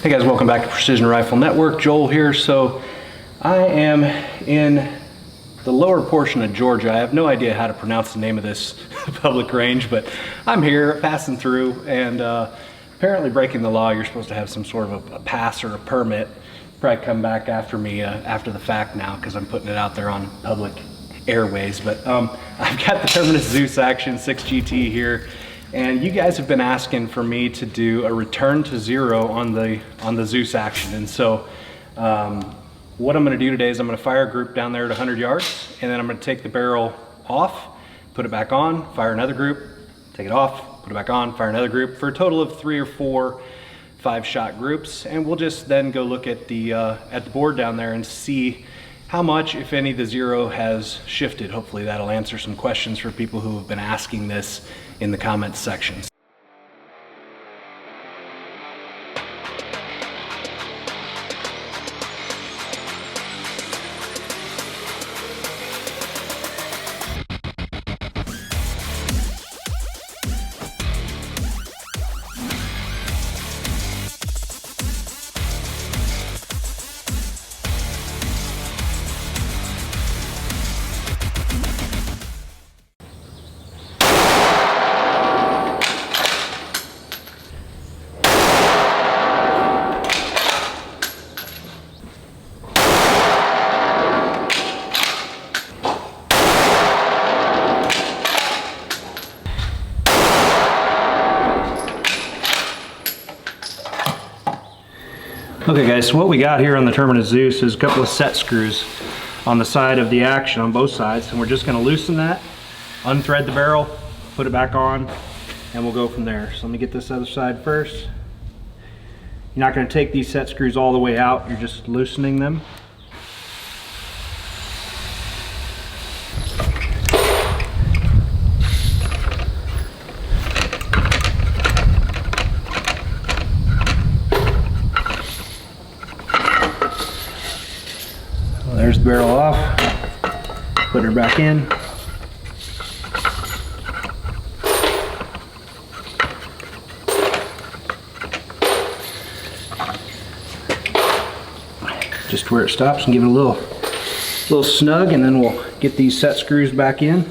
Hey guys, welcome back to Precision Rifle Network. Joel here. So I am in the lower portion of Georgia. I have no idea how to pronounce the name of this public range, but I'm here passing through, and apparently breaking the law. You're supposed to have some sort of a pass or a permit. Probably come back after me after the fact now, because I'm putting it out there on public airways. But I've got the Terminus Zeus Action 6 GT here. And you guys have been asking for me to do a return to zero on the Zeus Action. And so what I'm gonna do today is I'm gonna fire a group down there at 100 yards, and then I'm gonna take the barrel off, put it back on, fire another group, take it off, put it back on, fire another group, for a total of 3 or 4 5-shot groups. And we'll just then go look at the board down there and see how much, if any, the zero has shifted. Hopefully that'll answer some questions for people who have been asking this in the comments section. Okay guys, so what we got here on the Terminus Zeus is a couple of set screws on the side of the action on both sides, and we're just going to loosen that, unthread the barrel, put it back on, and we'll go from there. So let me get this other side first. You're not going to take these set screws all the way out, you're just loosening them. There's the barrel off, put her back in. Just where it stops, and give it a little snug, and then we'll get these set screws back in.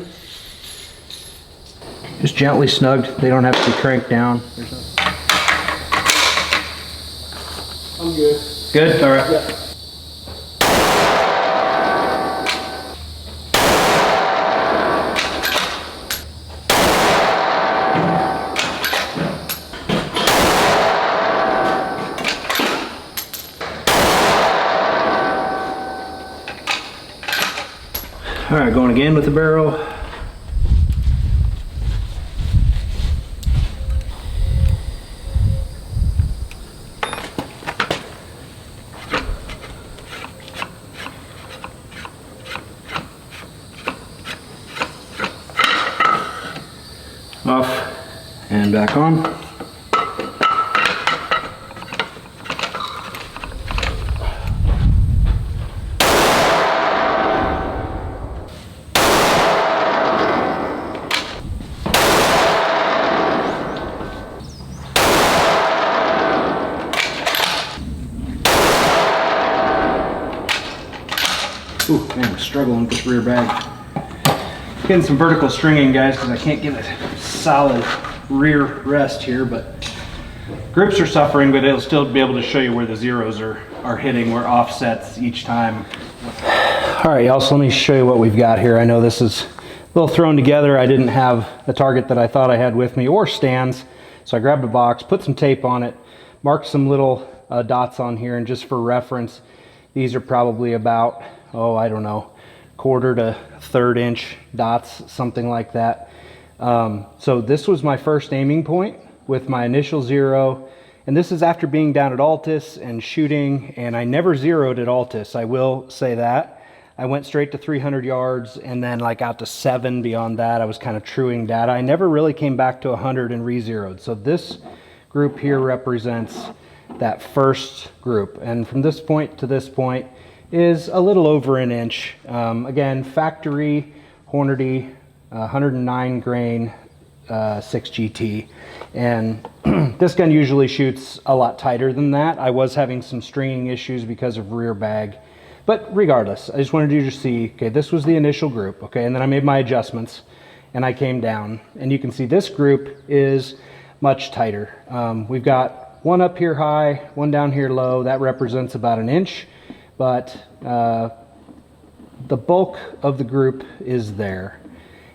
Just gently snugged, they don't have to be cranked down. I'm good. Good? All right. Yeah. All right, going again with the barrel. Off and back on. Ooh, man, I'm struggling with this rear bag. Getting some vertical stringing, guys, because I can't get a solid rear rest here, but grips are suffering, but it'll still be able to show you where the zeros are hitting, where offsets each time. All right, y'all, so let me show you what we've got here. I know this is a little thrown together. I didn't have the target that I thought I had with me, or stands, so I grabbed a box, put some tape on it, marked some little dots on here, and just for reference, these are probably about, oh, I don't know, 1/4 to 1/3 inch dots, something like that. So this was my first aiming point with my initial zero, and this is after being down at Altus and shooting, and I never zeroed at Altus, I will say that. I went straight to 300 yards, and then like out to 7 beyond that. I was kind of truing data. I never really came back to 100 and re-zeroed. So this group here represents that first group, and from this point to this point is a little over an inch. Again, factory Hornady 109 grain 6 GT, And this gun usually shoots a lot tighter than that. I was having some stringing issues because of rear bag. But regardless, I just wanted you to see, okay, this was the initial group, okay, and then I made my adjustments and I came down. And you can see this group is much tighter. We've got one up here high, one down here low. That represents about 1 inch, but the bulk of the group is there.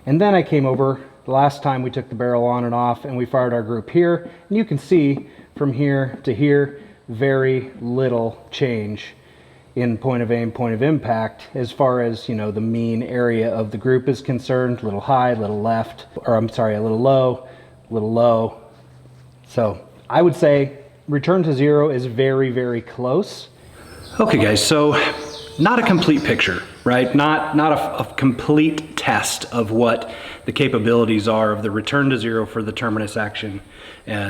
And then I came over, the last time we took the barrel on and off and we fired our group here, and you can see from here to here, very little change in point of aim, point of impact, as far as, you know, the mean area of the group is concerned. A little high, a little left, or I'm sorry, a little low, a little low. So I would say return to zero is very, very close. Okay guys, so not a complete picture, right? Not a complete test of what the capabilities are of the return to zero for the Terminus Action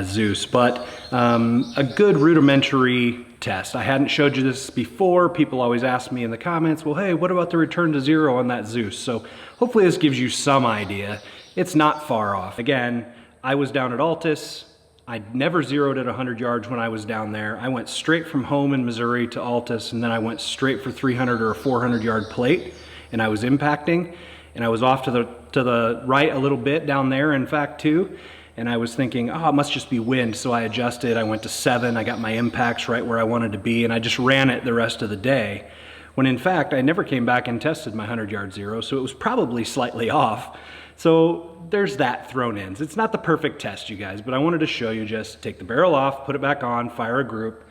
Zeus, but a good rudimentary test. I hadn't showed you this before. People always ask me in the comments, well, hey, what about the return to zero on that Zeus? So hopefully this gives you some idea. It's not far off. Again, I was down at Altus. I never zeroed at 100 yards when I was down there. I went straight from home in Missouri to Altus, and then I went straight for 300 or a 400 yard plate, and I was impacting, and I was off to the right a little bit down there, in fact, too. And I was thinking, oh, it must just be wind. So I adjusted, I went to 7, I got my impacts right where I wanted to be, and I just ran it the rest of the day. When in fact, I never came back and tested my 100 yard zero, so it was probably slightly off. So there's that thrown in. It's not the perfect test, you guys, but I wanted to show you, just take the barrel off, put it back on, fire a group.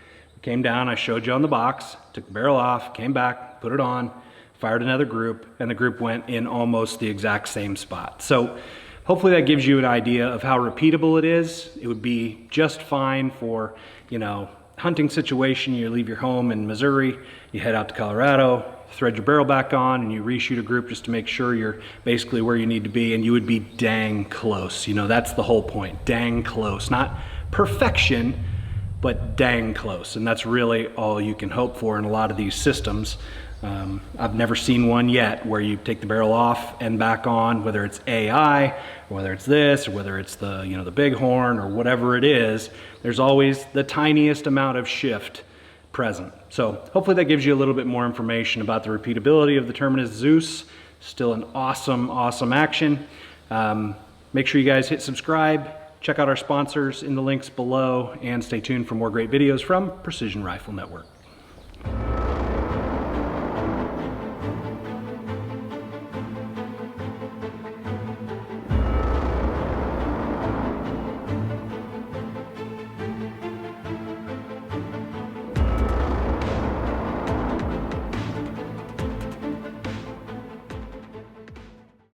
Came down, I showed you on the box, took the barrel off, came back, put it on, fired another group, and the group went in almost the exact same spot. So hopefully that gives you an idea of how repeatable it is. It would be just fine for, you know, hunting situation. You leave your home in Missouri, you head out to Colorado, thread your barrel back on, and you reshoot a group just to make sure you're basically where you need to be, and you would be dang close. You know, that's the whole point, dang close. Not perfection, but dang close. And that's really all you can hope for in a lot of these systems. I've never seen one yet where you take the barrel off and back on, whether it's AI, or whether it's this, or whether it's the, you know, the bighorn or whatever it is. There's always the tiniest amount of shift present. So hopefully that gives you a little bit more information about the repeatability of the Terminus Zeus. Still an awesome, awesome action. Make sure you guys hit subscribe, check out our sponsors in the links below, and stay tuned for more great videos from Precision Rifle Network.